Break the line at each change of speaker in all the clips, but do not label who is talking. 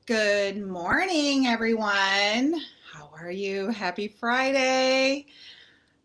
Good morning, everyone. How are you? Happy Friday.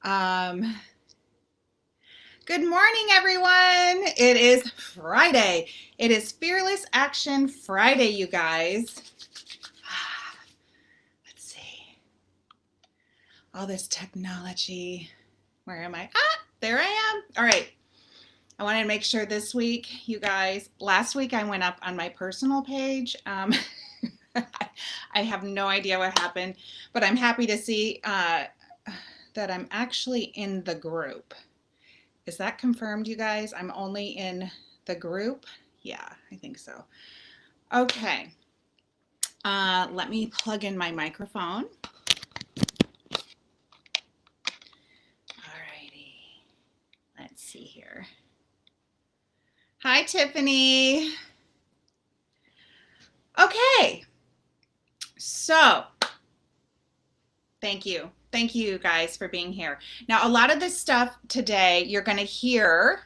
Um, Good morning, everyone. It is Friday. It is Fearless Action Friday, you guys. Let's see. All this technology. Where am I? There I am. All right. I wanted to make sure this week, you guys, last week I went up on my personal page. I have no idea what happened, but I'm happy to see that I'm actually in the group. Is that confirmed, you guys? I'm only in the group? Yeah, I think so. Okay. Let me plug in my microphone. Alrighty. Let's see here. Hi, Tiffany. Okay. So, thank you. Thank you guys for being here. Now, a lot of this stuff today you're going to hear.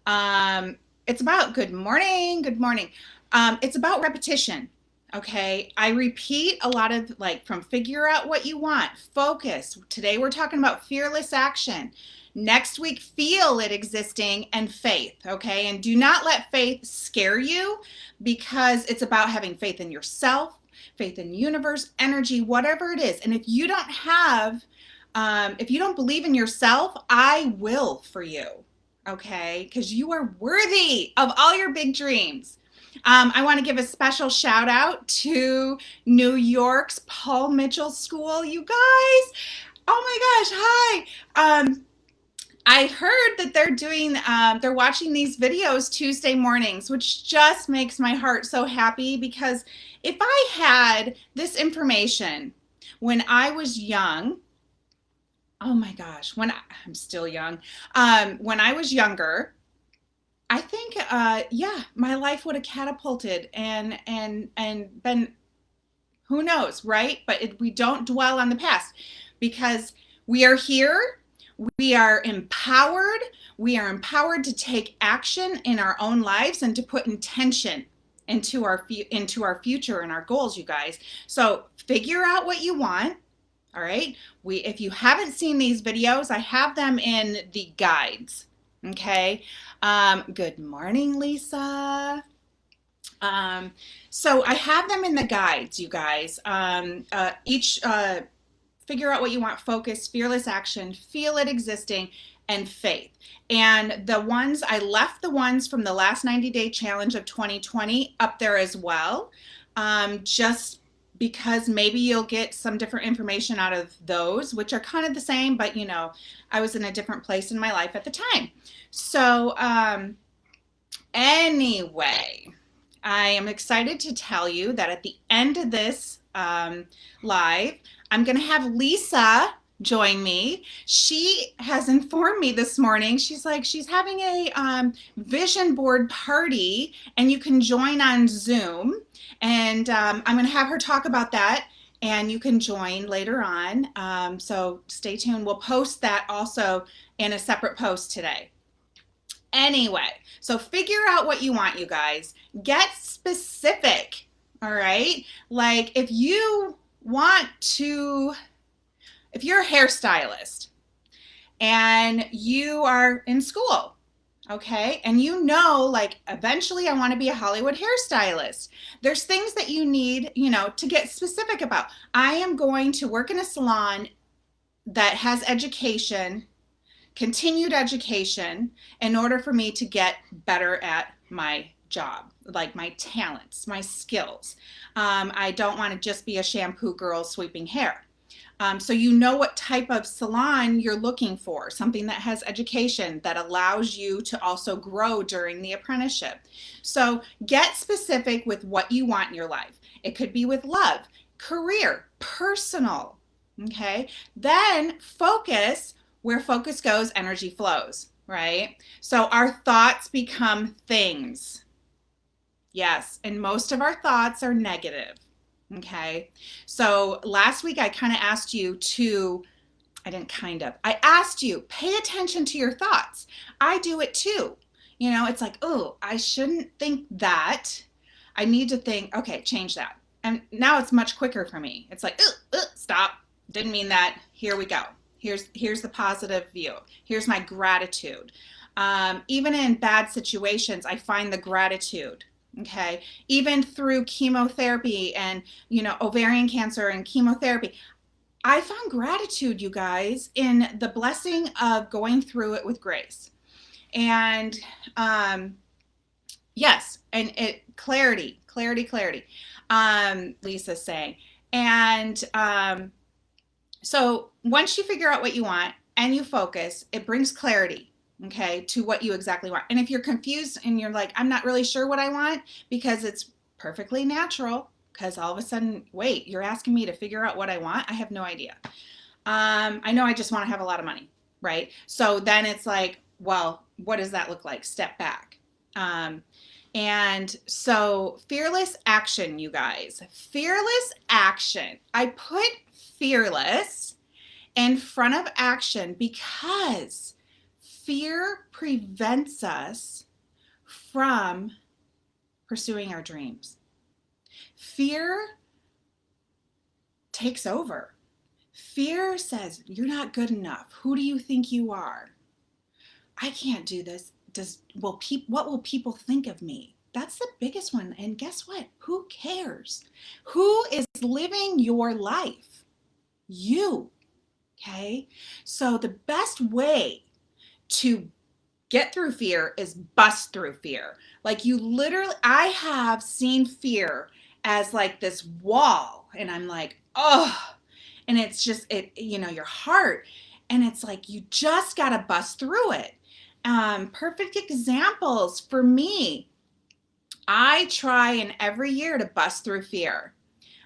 It's about good morning, good morning. It's about repetition. Okay. I repeat a lot of like from figure out what you want, focus. Today we're talking about fearless action. Next week, feel it existing and faith. Okay. And do not let faith scare you because it's about having faith in yourself, faith in the universe, energy, whatever it is. And if you don't believe in yourself, I will for you. Okay, because you are worthy of all your big dreams. I want to give a special shout out to New York's Paul Mitchell School. You guys, oh my gosh, hi. I heard that they're watching these videos Tuesday mornings, which just makes my heart so happy because if I had this information when I was young, oh my gosh, I'm still young, when I was younger, I think, yeah, my life would have catapulted and been, who knows, right? But we don't dwell on the past because we are here. We are empowered. We are empowered to take action in our own lives and to put intention into our future and our goals, you guys. So figure out what you want. All right. If you haven't seen these videos, I have them in the guides. Okay. Good morning, Lisa. So I have them in the guides, you guys. Each figure out what you want, focus, fearless action, feel it existing, and faith. And I left the ones from the last 90-day challenge of 2020 up there as well. Just because maybe you'll get some different information out of those, which are kind of the same, but I was in a different place in my life at the time. So anyway, I am excited to tell you that at the end of this live, I'm going to have Lisa join me. She has informed me this morning. She's like, she's having a vision board party and you can join on Zoom. And I'm going to have her talk about that and you can join later on. So stay tuned. We'll post that also in a separate post today. Anyway, so figure out what you want, you guys. Get specific, all right? Like if you're a hairstylist and you are in school, okay, and like eventually I want to be a Hollywood hairstylist. There's things that you need, to get specific about. I am going to work in a salon that has continued education in order for me to get better at my job, like my talents, my skills. I don't want to just be a shampoo girl sweeping hair. So what type of salon you're looking for, something that has education that allows you to also grow during the apprenticeship. So get specific with what you want in your life. It could be with love, career, personal, okay? Then focus. Where focus goes, energy flows, right? So our thoughts become things. Yes, and most of our thoughts are negative, okay? So last week I kind of asked you I asked you, pay attention to your thoughts. I do it too. It's like, oh, I shouldn't think that. I need to think, okay, change that. and now it's much quicker for me. It's like, stop, didn't mean that. Here we go. Here's the positive view. Here's my gratitude. Even in bad situations, I find the gratitude. Okay, even through chemotherapy and ovarian cancer and chemotherapy, I found gratitude, you guys, in the blessing of going through it with grace. And yes, and clarity. Lisa's saying, and so once you figure out what you want and you focus, it brings clarity, okay, to what you exactly want. And if you're confused and you're like, I'm not really sure what I want, because it's perfectly natural, because all of a sudden, wait, you're asking me to figure out what I want? I have no idea. I know I just want to have a lot of money, right? So then it's like, well, what does that look like? Step back. And so fearless action, you guys. Fearless action. I put fearless in front of action because fear prevents us from pursuing our dreams. Fear takes over. Fear says, you're not good enough. Who do you think you are? I can't do this. What will people think of me? That's the biggest one. And guess what? Who cares? Who is living your life? You. Okay? So the best way to get through fear is bust through fear. Like I have seen fear as like this wall, and I'm like, oh, and it's just, your heart, and it's like, you just got to bust through it. Perfect examples for me. I try in every year to bust through fear.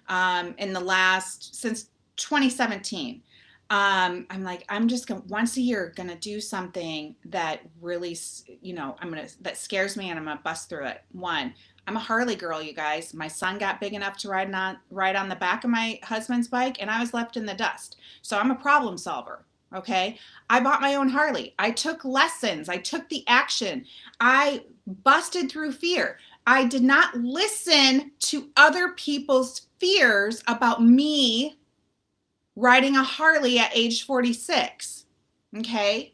Since 2017, I'm like, I'm just once a year gonna do something that really, that scares me, and I'm gonna bust through it. One, I'm a Harley girl, you guys. My son got big enough to ride on the back of my husband's bike, and I was left in the dust. So I'm a problem solver. Okay. I bought my own Harley. I took lessons. I took the action. I busted through fear. I did not listen to other people's fears about me riding a Harley at age 46. Okay.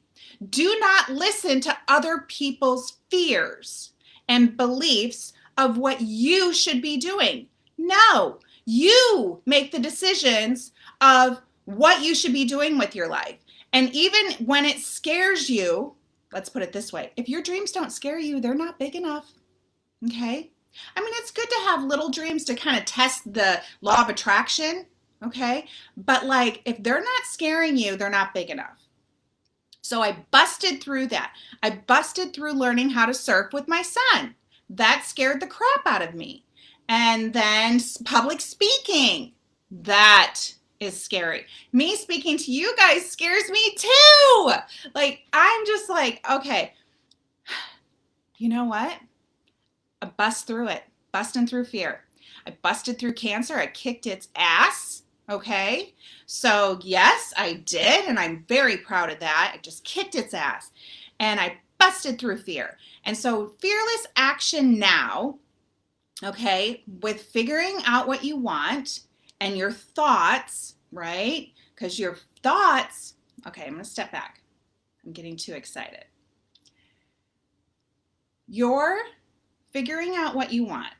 Do not listen to other people's fears and beliefs of what you should be doing. No, you make the decisions of what you should be doing with your life. And even when it scares you, let's put it this way, if your dreams don't scare you, they're not big enough. Okay? I mean, it's good to have little dreams to kind of test the law of attraction. Okay? But like, if they're not scaring you, they're not big enough. So I busted through that. I busted through learning how to surf with my son. That scared the crap out of me. And then public speaking. That is scary. Me speaking to you guys scares me too. Like, I'm just like, okay, you know what? I bust through it, busting through fear. I busted through cancer. I kicked its ass. Okay. So yes, I did. And I'm very proud of that. I just kicked its ass and I busted through fear. And so fearless action now, okay, with figuring out what you want and your thoughts, right? Because your thoughts, okay, I'm going to step back. I'm getting too excited. You're figuring out what you want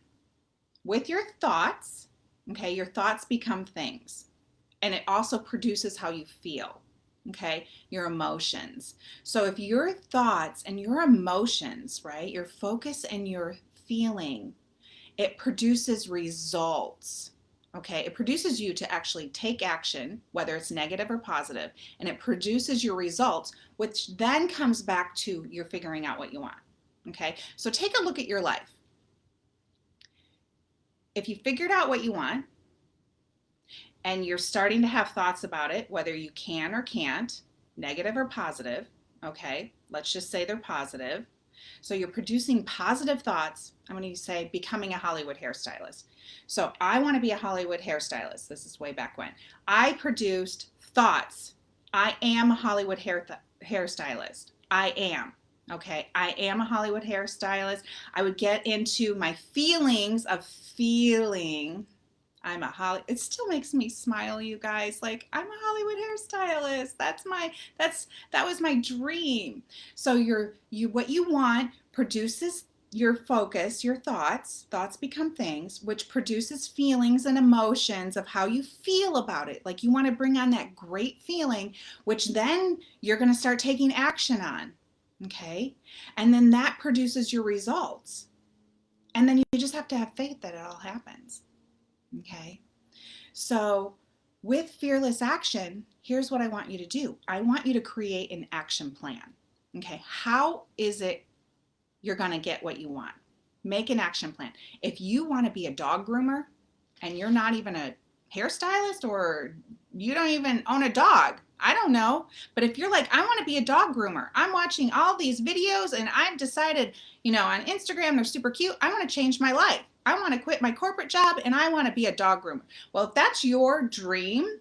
with your thoughts, okay? Your thoughts become things, and it also produces how you feel, okay? Your emotions. So if your thoughts and your emotions, right, your focus and your feeling, it produces results. Okay, it produces you to actually take action, whether it's negative or positive, and it produces your results, which then comes back to you're figuring out what you want. Okay, so take a look at your life. If you figured out what you want and you're starting to have thoughts about it, whether you can or can't, negative or positive, okay, let's just say they're positive. So you're producing positive thoughts. I'm going to say becoming a Hollywood hairstylist. So I want to be a Hollywood hairstylist. This is way back when. I produced thoughts. I am a Hollywood hairstylist. I am. Okay, I am a Hollywood hairstylist. I would get into my feelings of feeling it still makes me smile, you guys. Like, I'm a Hollywood hairstylist. That was my dream. So what you want produces your focus, your thoughts. Thoughts become things, which produces feelings and emotions of how you feel about it. Like, you want to bring on that great feeling, which then you're going to start taking action on. Okay? And then that produces your results. And then you just have to have faith that it all happens. Okay? So, with fearless action, here's what I want you to do. I want you to create an action plan. Okay? How is it you're going to get what you want? Make an action plan. If you want to be a dog groomer and you're not even a hairstylist, or you don't even own a dog, I don't know. But if you're like, I want to be a dog groomer, I'm watching all these videos and I've decided, on Instagram, they're super cute. I want to change my life. I want to quit my corporate job and I want to be a dog groomer. Well, if that's your dream,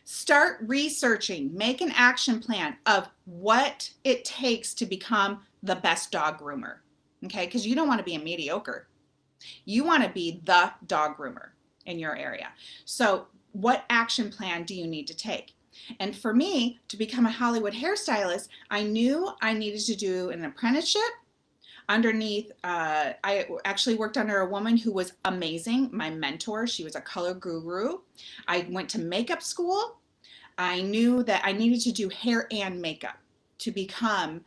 start researching, make an action plan of what it takes to become the best dog groomer. Okay? Because you don't want to be a mediocre. You want to be the dog groomer in your area. So, what action plan do you need to take? And for me, to become a Hollywood hairstylist, I knew I needed to do an apprenticeship underneath. I actually worked under a woman who was amazing, my mentor. She was a color guru. I went to makeup school. I knew that I needed to do hair and makeup to become,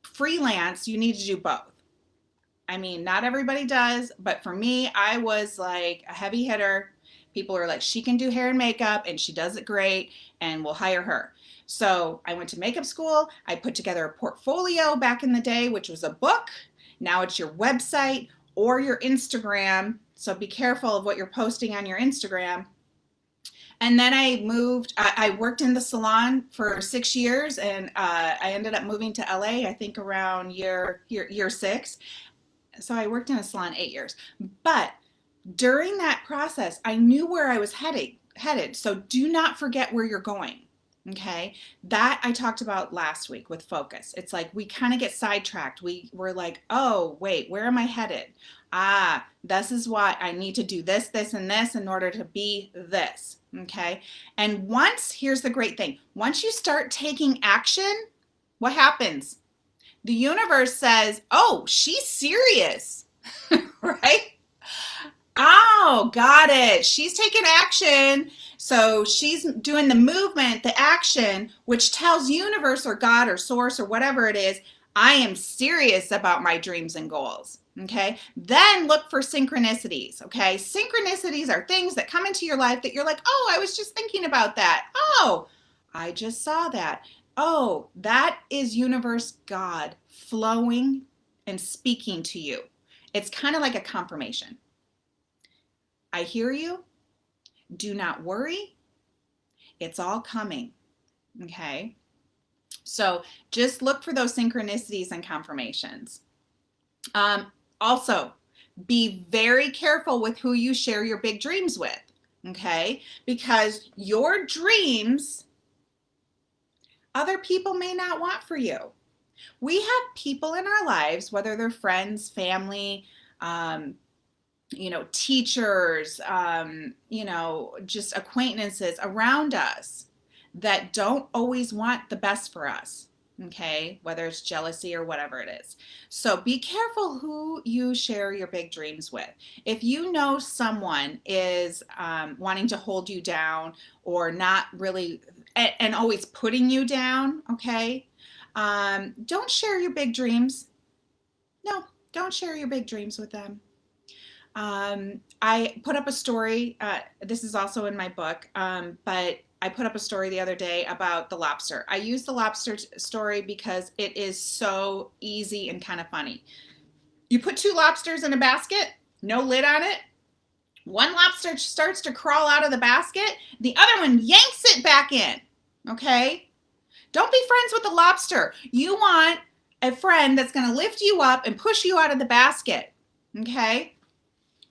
freelance. You need to do both. I mean, not everybody does, but for me, I was like a heavy hitter. People are like, she can do hair and makeup and she does it great and we'll hire her. So I went to makeup school. I put together a portfolio back in the day, which was a book. Now it's your website or your Instagram. So be careful of what you're posting on your Instagram. And then I worked in the salon for 6 years, and I ended up moving to LA, I think around year 6. So I worked in a salon 8 years. But during that process, I knew where I was headed. So do not forget where you're going. Okay. That I talked about last week with focus. It's like we kind of get sidetracked. We're like, oh, wait, where am I headed? This is why I need to do this, this, and this in order to be this. Okay. And here's the great thing. Once you start taking action, what happens? The universe says, oh, she's serious, right? Oh, got it. She's taking action. So she's doing the movement, the action, which tells universe or God or source or whatever it is, I am serious about my dreams and goals. Okay. Then look for synchronicities. Okay. Synchronicities are things that come into your life that you're like, oh, I was just thinking about that. Oh, I just saw that. Oh, that is universe, God flowing and speaking to you. It's kind of like a confirmation. I hear you. Do not worry. It's all coming. Okay. So just look for those synchronicities and confirmations. Also, be very careful with who you share your big dreams with. Okay. Because your dreams, other people may not want for you. We have people in our lives, whether they're friends, family, teachers, just acquaintances around us that don't always want the best for us. Okay, whether it's jealousy or whatever it is. So be careful who you share your big dreams with. If you know someone is wanting to hold you down or not really, and always putting you down, okay, don't share your big dreams. No, don't share your big dreams with them. I put up a story, this is also in my book, but I put up a story the other day about the lobster. I use the lobster story because it is so easy and kind of funny. You put 2 lobsters in a basket, no lid on it. One lobster starts to crawl out of the basket. The other one yanks it back in. Okay? Don't be friends with the lobster. You want a friend that's going to lift you up and push you out of the basket. Okay?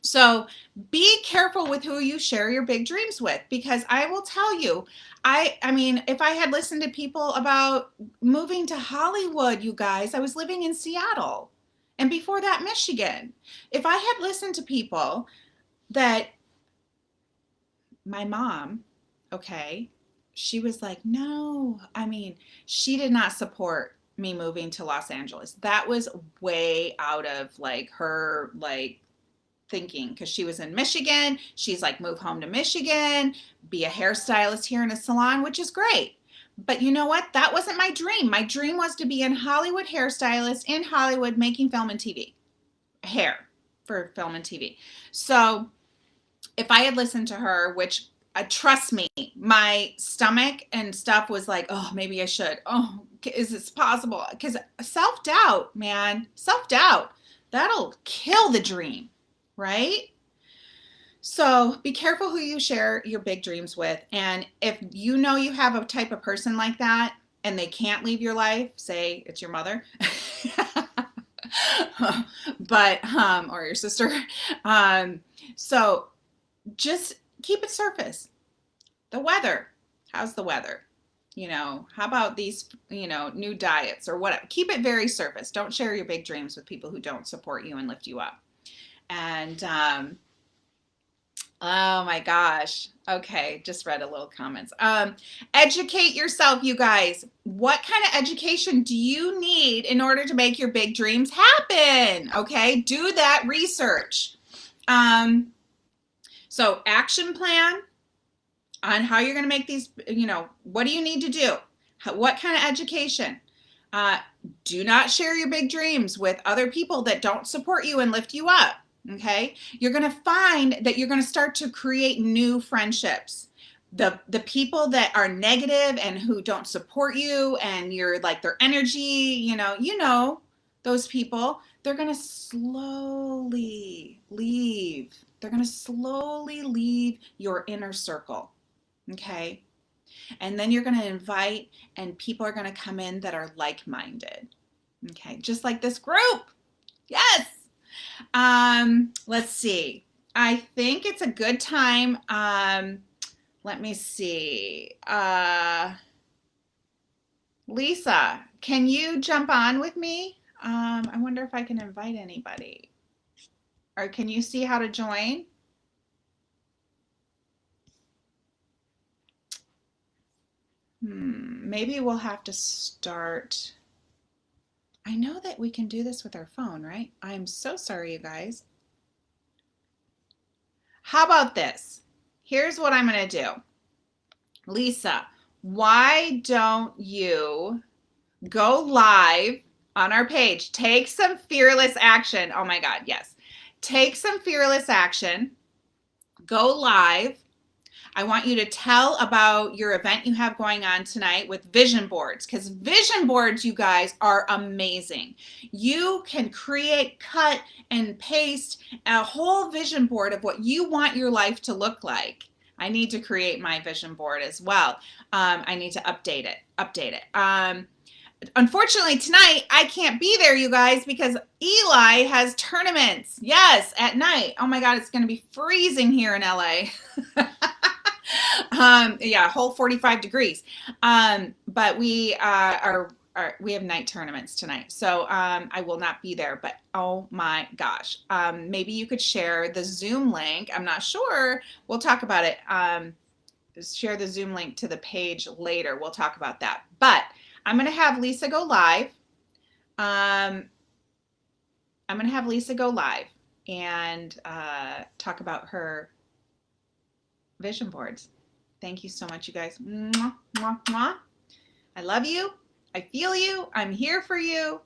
So be careful with who you share your big dreams with, because I will tell you, I mean, if I had listened to people about moving to Hollywood, you guys, I was living in Seattle and before that, Michigan. If I had listened to people, that my mom, okay, she was like, no, I mean, she did not support me moving to Los Angeles. That was way out of like her like thinking, because she was in Michigan. She's like, move home to Michigan, be a hairstylist here in a salon, which is great. But you know what? That wasn't my dream. My dream was to be in Hollywood hairstylist in Hollywood making film and TV, hair for film and TV. So if I had listened to her, which trust me, my stomach and stuff was like, oh, maybe I should. Oh, is this possible? Because self doubt, man, self doubt, that'll kill the dream, right? So be careful who you share your big dreams with. And if you know you have a type of person like that and they can't leave your life, say it's your mother, but, or your sister. So just keep it surface. The weather, how's the weather? You know, how about these, you know, new diets or whatever? Keep it very surface. Don't share your big dreams with people who don't support you and lift you up. And, oh my gosh. Okay, just read a little comments. Educate yourself, you guys. What kind of education do you need in order to make your big dreams happen? Okay, do that research. So action plan on how you're going to make these, you know, what do you need to do? What kind of education? Do not share your big dreams with other people that don't support you and lift you up. Okay, you're going to find that you're going to start to create new friendships. The people that are negative and who don't support you and you're like their energy, you know those people, they're going to slowly leave. They're going to slowly leave your inner circle. Okay, and then you're going to invite, and people are going to come in that are like-minded. Okay, just like this group. Yes. Let's see. I think it's a good time. Let me see. Lisa, can you jump on with me? I wonder if I can invite anybody. Or can you see how to join? Maybe we'll have to start. I know that we can do this with our phone, right? I'm so sorry, you guys. How about this? Here's what I'm going to do. Lisa, why don't you go live on our page? Take some fearless action. Oh my God, yes. Take some fearless action. Go live. I want you to tell about your event you have going on tonight with vision boards, because vision boards, you guys, are amazing. You can create, cut, and paste a whole vision board of what you want your life to look like. I need to create my vision board as well. I need to update it. Unfortunately, tonight I can't be there, you guys, because Eli has tournaments. Yes, at night. Oh my God, it's going to be freezing here in LA. Yeah, whole 45 degrees. But we we have night tournaments tonight, so I will not be there. But oh my gosh, maybe you could share the Zoom link. I'm not sure. We'll talk about it. Share the Zoom link to the page later. We'll talk about that. But I'm going to have Lisa go live. I'm going to have Lisa go live and talk about her vision boards. Thank you so much, you guys. Mwah, mwah, mwah. I love you. I feel you. I'm here for you.